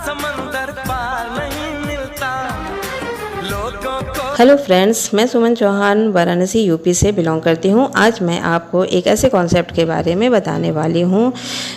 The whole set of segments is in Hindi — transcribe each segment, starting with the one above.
समंदर पार नहीं मिलता लोगों को। हेलो फ्रेंड्स, मैं सुमन चौहान वाराणसी यूपी से बिलोंग करती हूँ। आज मैं आपको एक ऐसे कॉन्सेप्ट के बारे में बताने वाली हूँ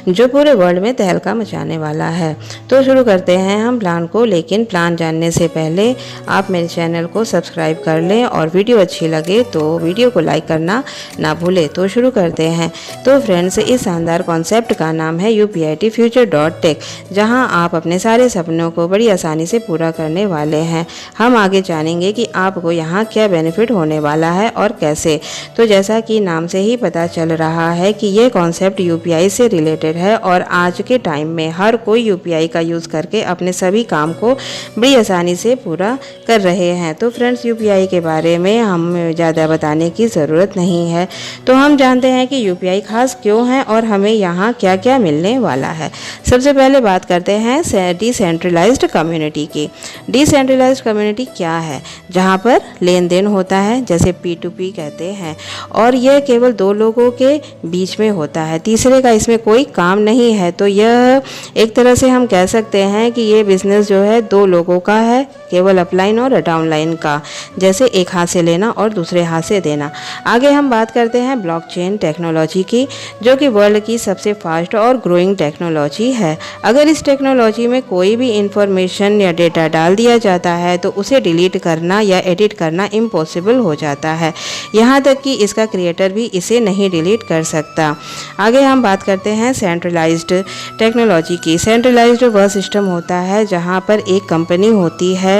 जो पूरे वर्ल्ड में तहलका मचाने वाला है। तो शुरू करते हैं हम प्लान को, लेकिन प्लान जानने से पहले आप मेरे चैनल को सब्सक्राइब कर लें और वीडियो अच्छी लगे तो वीडियो को लाइक करना ना भूलें। तो शुरू करते हैं। तो फ्रेंड्स, इस शानदार कॉन्सेप्ट का नाम है UPIT future.tech, जहाँ आप अपने सारे सपनों को बड़ी आसानी से पूरा करने वाले हैं। हम आगे जानेंगे कि आपको यहाँ क्या बेनिफिट होने वाला है और कैसे। तो जैसा कि नाम से ही पता चल रहा है कि ये कॉन्सेप्ट UPI से रिलेटेड है और आज के टाइम में हर कोई UPI का यूज़ करके अपने सभी काम को बड़ी आसानी से पूरा कर रहे हैं। तो फ्रेंड्स, UPI के बारे में हम ज़्यादा बताने की ज़रूरत नहीं है। तो हम जानते हैं कि UPI खास क्यों है और हमें यहाँ क्या क्या मिलने वाला है। सबसे पहले बात करते हैं डिसेंट्रलाइज्ड कम्युनिटी की। डिसेंट्रलाइज्ड कम्युनिटी क्या है? जहाँ पर लेन देन होता है, जैसे P2P कहते हैं, और यह केवल दो लोगों के बीच में होता है, तीसरे का इसमें कोई काम नहीं है। तो यह एक तरह से हम कह सकते हैं कि ये बिज़नेस जो है दो लोगों का है, केवल अपलाइन और डाउनलाइन का, जैसे एक हाथ से लेना और दूसरे हाथ से देना। आगे हम बात करते हैं ब्लॉकचेन टेक्नोलॉजी की, जो कि वर्ल्ड की सबसे फास्ट और ग्रोइंग टेक्नोलॉजी है। अगर इस टेक्नोलॉजी में कोई भी इंफॉर्मेशन या डेटा डाल दिया जाता है तो उसे डिलीट करना या एडिट करना इम्पॉसिबल हो जाता है, यहाँ तक कि इसका क्रिएटर भी इसे नहीं डिलीट कर सकता। आगे हम बात करते हैं सेंट्रलाइज्ड टेक्नोलॉजी की। सेंट्रलाइज्ड वह सिस्टम होता है जहाँ पर एक कंपनी होती है,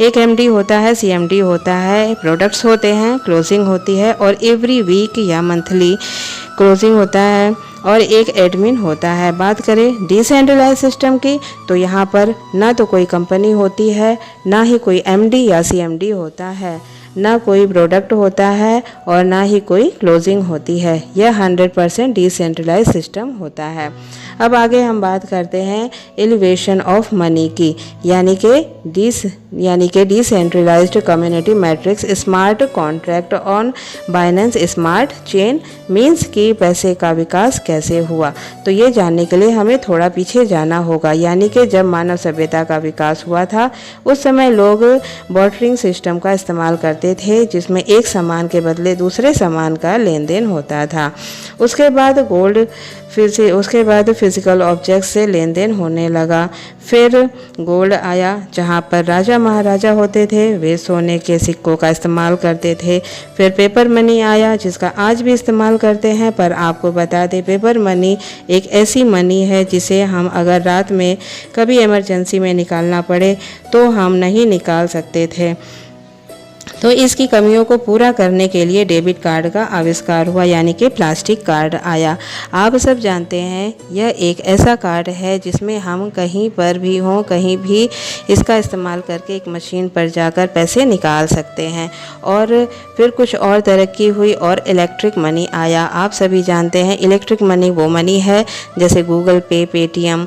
एक MD होता है, CMD होता है, प्रोडक्ट्स होते हैं, क्लोजिंग होती है और एवरी वीक या मंथली क्लोजिंग होता है और एक एडमिन होता है। बात करें डिसेंट्रलाइज सिस्टम की, तो यहाँ पर ना तो कोई कंपनी होती है, ना ही कोई MD या CMD होता है, ना कोई प्रोडक्ट होता है और ना ही कोई क्लोजिंग होती है। यह 100% डिसेंट्रलाइज सिस्टम होता है। अब आगे हम बात करते हैं एलिवेशन ऑफ मनी की, यानी कि decentralised community matrix smart contract on Binance smart chain means कि पैसे का विकास कैसे हुआ। तो ये जानने के लिए हमें थोड़ा पीछे जाना होगा, यानी कि जब मानव सभ्यता का विकास हुआ था उस समय लोग बार्टरिंग सिस्टम का इस्तेमाल करते थे, जिसमें एक सामान के बदले दूसरे सामान का लेन देन होता था। उसके बाद फिजिकल ऑब्जेक्ट से लेन देन होने लगा। फिर गोल्ड आया, जहाँ पर राजा महाराजा होते थे, वे सोने के सिक्कों का इस्तेमाल करते थे। फिर पेपर मनी आया, जिसका आज भी इस्तेमाल करते हैं, पर आपको बता दें पेपर मनी एक ऐसी मनी है जिसे हम अगर रात में कभी इमरजेंसी में निकालना पड़े तो हम नहीं निकाल सकते थे। तो इसकी कमियों को पूरा करने के लिए डेबिट कार्ड का आविष्कार हुआ, यानी कि प्लास्टिक कार्ड आया। आप सब जानते हैं यह एक ऐसा कार्ड है जिसमें हम कहीं पर भी हों, कहीं भी इसका इस्तेमाल करके एक मशीन पर जाकर पैसे निकाल सकते हैं। और फिर कुछ और तरक्की हुई और इलेक्ट्रिक मनी आया। आप सभी जानते हैं इलेक्ट्रिक मनी वो मनी है जैसे गूगल पे, पेटीएम,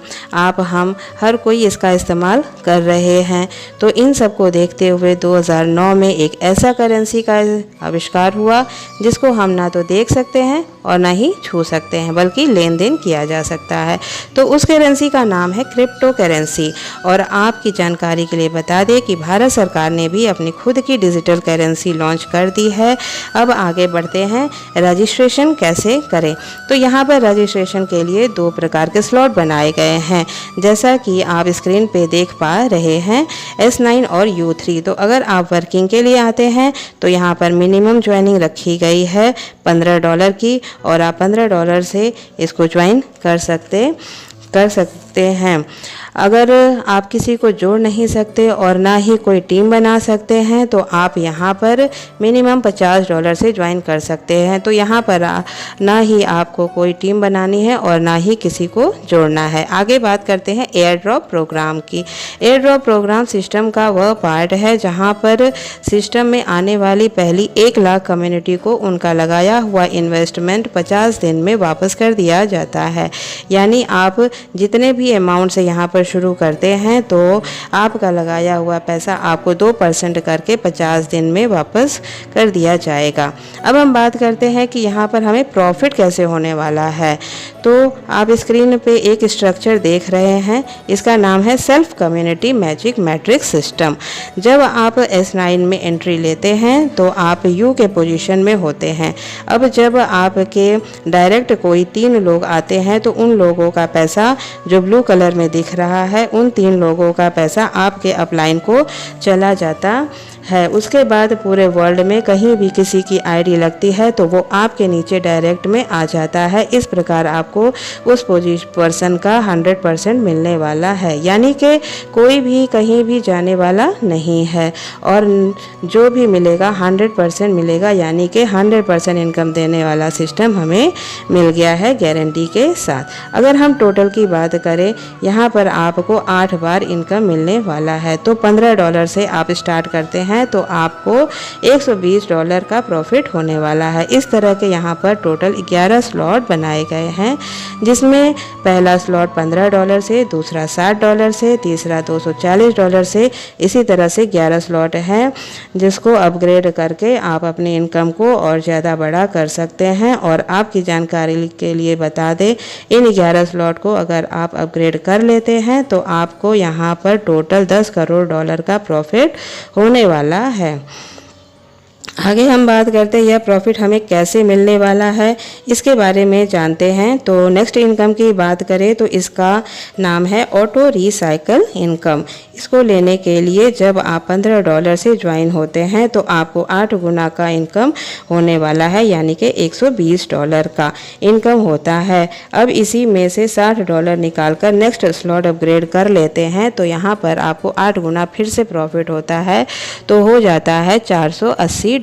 हम हर कोई इसका इस्तेमाल कर रहे हैं। तो इन सब को देखते हुए 2009 में एक ऐसा करेंसी का आविष्कार हुआ जिसको हम ना तो देख सकते हैं और ना ही छू सकते हैं, बल्कि लेन देन किया जा सकता है। तो उस करेंसी का नाम है क्रिप्टो करेंसी। और आपकी जानकारी के लिए बता दें कि भारत सरकार ने भी अपनी खुद की डिजिटल करेंसी लॉन्च कर दी है। अब आगे बढ़ते हैं, रजिस्ट्रेशन कैसे करें। तो यहाँ पर रजिस्ट्रेशन के लिए 2 प्रकार के स्लॉट बनाए गए हैं, जैसा कि आप स्क्रीन पे देख पा रहे हैं, S9 और U3। तो अगर आप वर्किंग के लिए आते हैं तो यहाँ पर मिनिमम ज्वाइनिंग रखी गई है $15 की, और आप $15 से इसको ज्वाइन कर सकते हैं। अगर आप किसी को जोड़ नहीं सकते और ना ही कोई टीम बना सकते हैं तो आप यहाँ पर मिनिमम $50 से ज्वाइन कर सकते हैं। तो यहाँ पर ना ही आपको कोई टीम बनानी है और ना ही किसी को जोड़ना है। आगे बात करते हैं एयर ड्रॉप प्रोग्राम की। एयर ड्रॉप प्रोग्राम सिस्टम का वह पार्ट है जहाँ पर सिस्टम में आने वाली पहली 1 लाख कम्युनिटी को उनका लगाया हुआ इन्वेस्टमेंट 50 दिन में वापस कर दिया जाता है। यानी आप जितने भी अमाउंट से यहाँ पर पर शुरू करते हैं तो आपका लगाया हुआ पैसा आपको 2% करके 50 दिन में वापस कर दिया जाएगा। अब हम बात करते हैं कि यहाँ पर हमें प्रॉफिट कैसे होने वाला है। तो आप स्क्रीन पे एक स्ट्रक्चर देख रहे हैं, इसका नाम है self community magic matrix system. जब आप S9 में एंट्री लेते हैं तो आप U के पोजीशन में होते हैं। अब जब आपके डायरेक्ट कोई 3 लोग आते हैं तो उन लोगों का पैसा जो ब्लू कलर में दिख रहा है, उन 3 लोगों का पैसा आपके अपलाइन को चला जाता है। उसके बाद पूरे वर्ल्ड में कहीं भी किसी की आईडी लगती है तो वो आपके नीचे डायरेक्ट में आ जाता है। इस प्रकार आपको उस पर्सन का 100% मिलने वाला है, यानी कि कोई भी कहीं भी जाने वाला नहीं है और जो भी मिलेगा 100% मिलेगा, यानी कि 100% इनकम देने वाला सिस्टम हमें मिल गया है गारंटी के साथ। अगर हम टोटल की बात करें, यहाँ पर आपको 8 बार इनकम मिलने वाला है। तो $15 से आप स्टार्ट करते हैं तो आपको $120 का प्रॉफिट होने वाला है। इस तरह के यहाँ पर टोटल 11 स्लॉट बनाए गए हैं, जिसमें पहला स्लॉट $15 से, दूसरा $60 से, तीसरा $240 से, इसी तरह से 11 स्लॉट हैं जिसको अपग्रेड करके आप अपनी इनकम को और ज़्यादा बड़ा कर सकते हैं। और आपकी जानकारी के लिए बता दें, इन 11 स्लॉट को अगर आप अपग्रेड कर लेते हैं तो आपको यहाँ पर टोटल $10 करोड़ का प्रॉफिट होने वाला है। आगे हम बात करते हैं यह प्रॉफिट हमें कैसे मिलने वाला है, इसके बारे में जानते हैं। तो नेक्स्ट इनकम की बात करें तो इसका नाम है ऑटो रिसाइकल इनकम। इसको लेने के लिए जब आप $15 से ज्वाइन होते हैं तो आपको 8 गुना का इनकम होने वाला है, यानी कि $120 का इनकम होता है। अब इसी में से $60 निकाल कर नेक्स्ट स्लॉट अपग्रेड कर लेते हैं तो यहाँ पर आपको 8 गुना फिर से प्रॉफिट होता है, तो हो जाता है $480।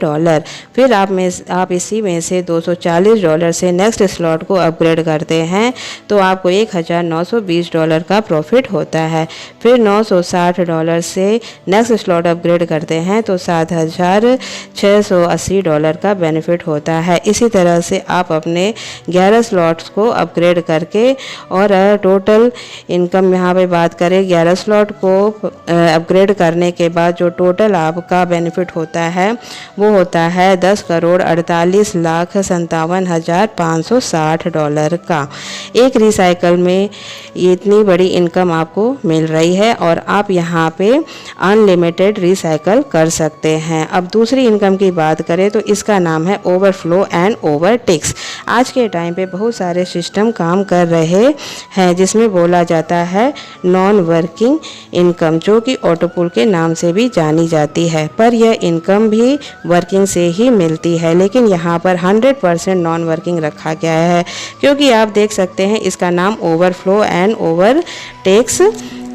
फिर आप इसी में से $240 से नेक्स्ट स्लॉट को अपग्रेड करते हैं तो आपको $1920 का प्रॉफिट होता है। फिर $960 से नेक्स्ट स्लॉट अपग्रेड करते हैं तो $7680 का बेनिफिट होता है। इसी तरह से आप अपने 11 स्लॉट्स को अपग्रेड करके और टोटल इनकम यहाँ पे बात करें 11 स्लॉट को अपग्रेड करने के बाद जो टोटल आपका बेनिफिट होता है वो होता है $10,48,57,560 का। एक रिसाइकल में इतनी बड़ी इनकम आपको मिल रही है और आप यहाँ पे अनलिमिटेड रिसाइकल कर सकते हैं। अब दूसरी इनकम की बात करें तो इसका नाम है ओवरफ्लो एंड ओवरटेक्स। आज के टाइम पे बहुत सारे सिस्टम काम कर रहे हैं जिसमें बोला जाता है नॉन वर्किंग इनकम, जो कि ऑटोपुल के नाम से भी जानी जाती है। पर यह इनकम भी वर्किंग से ही मिलती है, लेकिन यहाँ पर 100% नॉन वर्किंग रखा गया है, क्योंकि आप देख सकते हैं इसका नाम ओवरफ्लो एंड ओवरटेक्स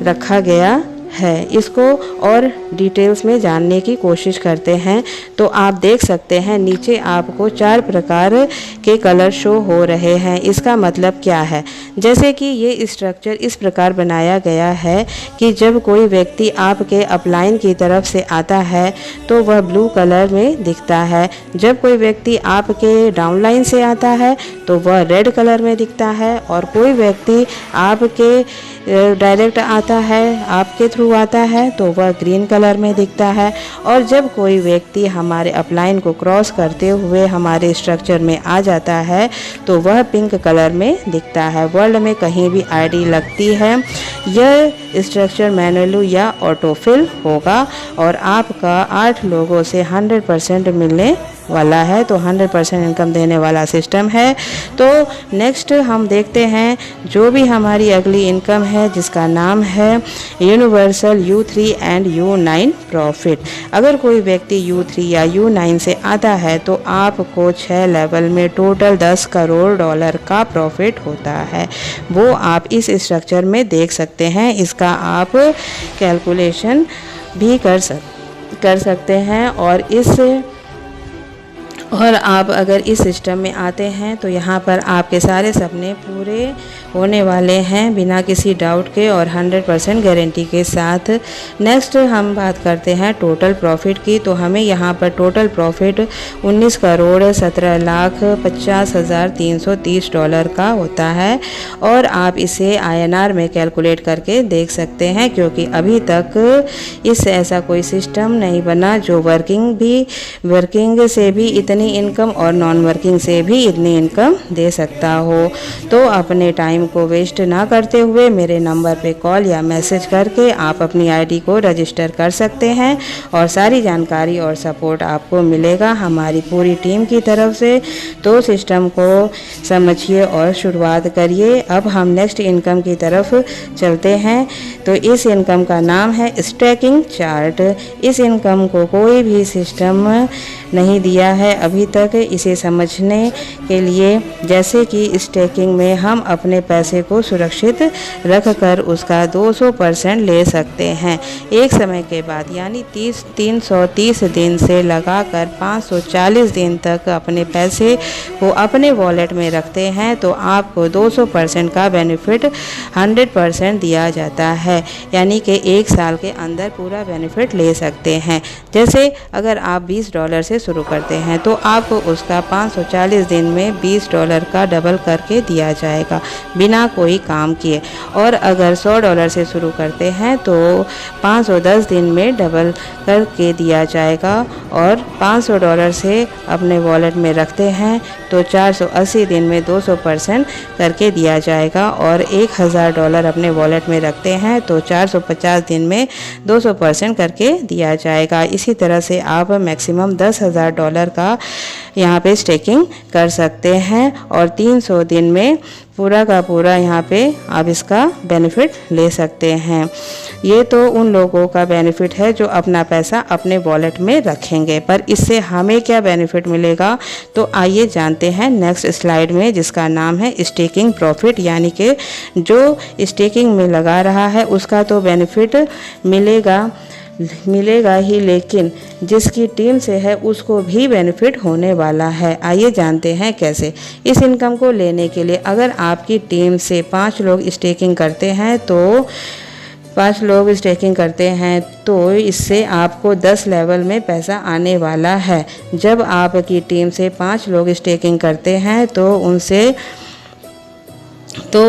रखा गया है। इसको और डिटेल्स में जानने की कोशिश करते हैं तो आप देख सकते हैं नीचे आपको 4 प्रकार के कलर शो हो रहे हैं। इसका मतलब क्या है, जैसे कि ये स्ट्रक्चर इस प्रकार बनाया गया है कि जब कोई व्यक्ति आपके अपलाइन की तरफ से आता है तो वह ब्लू कलर में दिखता है, जब कोई व्यक्ति आपके डाउनलाइन से आता है तो वह रेड कलर में दिखता है, और कोई व्यक्ति आपके डायरेक्ट आता है, आपके थ्रू आता है तो वह ग्रीन कलर में दिखता है, और जब कोई व्यक्ति हमारे अपलाइन को क्रॉस करते हुए हमारे स्ट्रक्चर में आ जाता है तो वह पिंक कलर में दिखता है। वर्ल्ड में कहीं भी आईडी लगती है, यह स्ट्रक्चर मैनुअली या ऑटोफिल होगा और आपका 8 लोगों से 100% मिलने वाला है, तो 100% इनकम देने वाला सिस्टम है। तो नेक्स्ट हम देखते हैं जो भी हमारी अगली इनकम है जिसका नाम है universal U3 and U9 profit. अगर कोई व्यक्ति U3 या U9 से आता है तो आपको 6 लेवल में टोटल $10 करोड़ का प्रॉफिट होता है, वो आप इस स्ट्रक्चर में देख सकते हैं। इसका आप कैलकुलेशन भी कर सकते हैं और आप अगर इस सिस्टम में आते हैं तो यहाँ पर आपके सारे सपने पूरे होने वाले हैं बिना किसी डाउट के और 100% गारंटी के साथ। नेक्स्ट हम बात करते हैं टोटल प्रॉफिट की। तो हमें यहाँ पर टोटल प्रॉफिट 19,17,50,330 डॉलर का होता है और आप इसे INR में कैलकुलेट करके देख सकते हैं, क्योंकि अभी तक इस ऐसा कोई सिस्टम नहीं बना जो वर्किंग से भी इतनी इनकम और नॉन वर्किंग से भी इतनी इनकम दे सकता हो। तो अपने टाइम को वेस्ट ना करते हुए मेरे नंबर पे कॉल या मैसेज करके आप अपनी आईडी को रजिस्टर कर सकते हैं और सारी जानकारी और सपोर्ट आपको मिलेगा हमारी पूरी टीम की तरफ से। तो सिस्टम को समझिए और शुरुआत करिए। अब हम नेक्स्ट इनकम की तरफ चलते हैं। तो इस इनकम का नाम है स्टैकिंग चार्ट। इस इनकम को कोई भी सिस्टम नहीं दिया है अभी तक। इसे समझने के लिए, जैसे कि स्टैकिंग में हम अपने पैसे को सुरक्षित रखकर उसका 200% ले सकते हैं एक समय के बाद, यानी 330 दिन से लगाकर 540 दिन तक अपने पैसे को अपने वॉलेट में रखते हैं तो आपको 200% का बेनिफिट 100% दिया जाता है, यानी कि एक साल के अंदर पूरा बेनिफिट ले सकते हैं। जैसे अगर आप $20 से शुरू करते हैं तो आपको उसका 540 दिन में $20 का डबल करके दिया जाएगा बिना कोई काम किए। और अगर $100 से शुरू करते हैं तो 510 दिन में डबल करके दिया जाएगा और $500 से अपने वॉलेट में रखते हैं तो 480 दिन में 200% करके दिया जाएगा और $1000 अपने वॉलेट में रखते हैं तो 450 दिन में 200% करके दिया जाएगा। इसी तरह से आप मैक्सिमम $10,000 का यहाँ पे स्टेकिंग कर सकते हैं और 300 दिन में पूरा का पूरा यहाँ पे आप इसका बेनिफिट ले सकते हैं। ये तो उन लोगों का बेनिफिट है जो अपना पैसा अपने वॉलेट में रखेंगे, पर इससे हमें क्या बेनिफिट मिलेगा तो आइए जानते हैं नेक्स्ट स्लाइड में, जिसका नाम है स्टेकिंग प्रॉफिट। यानी कि जो स्टेकिंग में लगा रहा है उसका तो बेनिफिट मिलेगा ही, लेकिन जिसकी टीम से है उसको भी बेनिफिट होने वाला है। आइए जानते हैं कैसे। इस इनकम को लेने के लिए अगर आपकी टीम से 5 लोग स्टेकिंग करते हैं तो इससे आपको 10 लेवल में पैसा आने वाला है। जब आपकी टीम से 5 लोग स्टेकिंग करते हैं तो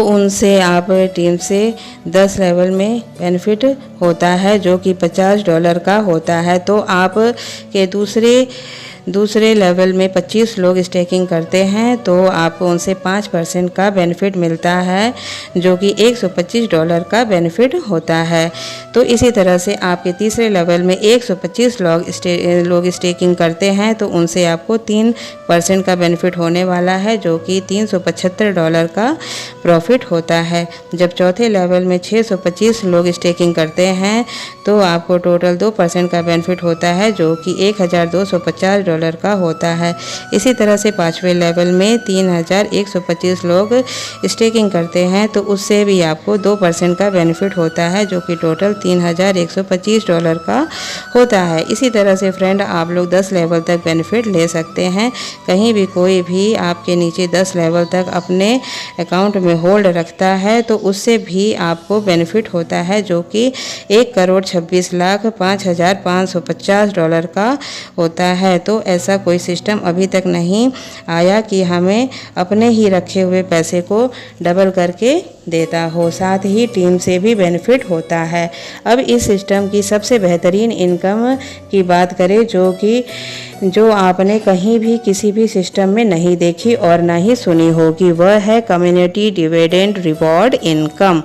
उनसे आप टीम से 10 लेवल में बेनिफिट होता है जो कि $50 का होता है। तो आप के दूसरे लेवल में 25 लोग स्टेकिंग करते हैं तो आपको उनसे 5% का बेनिफिट मिलता है जो कि $125 का बेनिफिट होता है। तो इसी तरह से आपके तीसरे लेवल में 125 लोग स्टेकिंग करते हैं तो उनसे आपको 3% का बेनिफिट होने वाला है जो कि $375 का प्रॉफिट होता है। जब चौथे लेवल में 625 लोग स्टेकिंग करते हैं तो आपको टोटल 2% का बेनिफिट होता है जो कि $1250 का होता है। इसी तरह से 5वें लेवल में 3125 लोग स्टेकिंग करते हैं तो उससे भी आपको 2% का बेनिफिट होता है जो कि टोटल $3125 का होता है। इसी तरह से फ्रेंड आप लोग 10 लेवल तक बेनिफिट ले सकते हैं। कहीं भी कोई भी आपके नीचे 10 लेवल तक अपने अकाउंट में होल्ड रखता है तो उससे भी आपको बेनिफिट होता है जो कि $1,26,05,550 का होता है। तो ऐसा कोई सिस्टम अभी तक नहीं आया कि हमें अपने ही रखे हुए पैसे को डबल करके देता हो, साथ ही टीम से भी बेनिफिट होता है। अब इस सिस्टम की सबसे बेहतरीन इनकम की बात करें जो आपने कहीं भी किसी भी सिस्टम में नहीं देखी और ना ही सुनी होगी, वह है कम्युनिटी डिविडेंड रिवॉर्ड इनकम।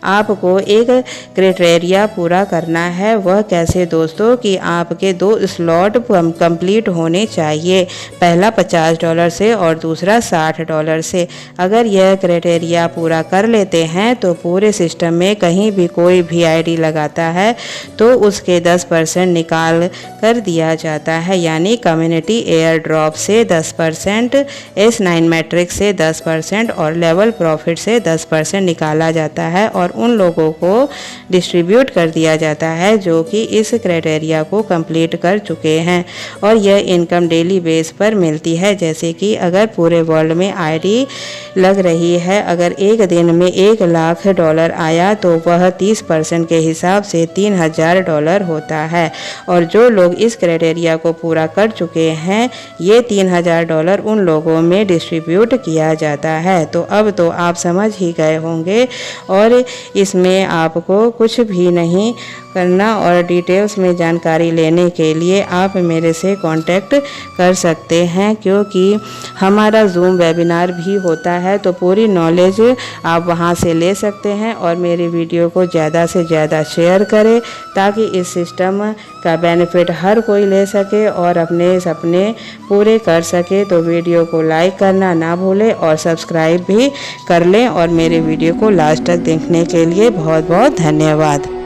आपको एक क्राइटेरिया पूरा करना है। वह कैसे दोस्तों कि आपके 2 स्लॉट कंप्लीट होने चाहिए, पहला $50 से और दूसरा $60 से। अगर यह क्राइटेरिया पूरा कर लेते हैं तो पूरे सिस्टम में कहीं भी कोई भी आईडी लगाता है तो उसके 10% निकाल कर दिया जाता है, यानी कम्युनिटी एयर ड्रॉप से 10%, S9 मैट्रिक्स से 10% और लेवल प्रॉफिट से 10% निकाला जाता है और उन लोगों को डिस्ट्रीब्यूट कर दिया जाता है जो कि इस क्राइटेरिया को कंप्लीट कर चुके हैं। और यह इनकम डेली बेस पर मिलती है। जैसे कि अगर पूरे वर्ल्ड में आईडी लग रही है, अगर एक दिन में $1,00,000 आया तो वह 30% के हिसाब से $3,000 होता है। और जो लोग इस क्राइटेरिया को पूरा कर चुके हैं, ये $3,000 उन लोगों में डिस्ट्रीब्यूट किया जाता है। तो अब तो आप समझ ही गए होंगे और इसमें आपको कुछ भी नहीं करना और डिटेल्स में जानकारी लेने के लिए आप मेरे से कांटेक्ट कर सकते हैं, क्योंकि हमारा जूम वेबिनार भी होता है तो पूरी नॉलेज आप वहां से ले सकते हैं। और मेरी वीडियो को ज़्यादा से ज़्यादा शेयर करें ताकि इस सिस्टम का बेनिफिट हर कोई ले सके और अपने सपने पूरे कर सके। तो वीडियो को लाइक करना ना भूलें और सब्सक्राइब भी कर लें। और मेरे वीडियो को लास्ट तक देखने के लिए बहुत बहुत धन्यवाद।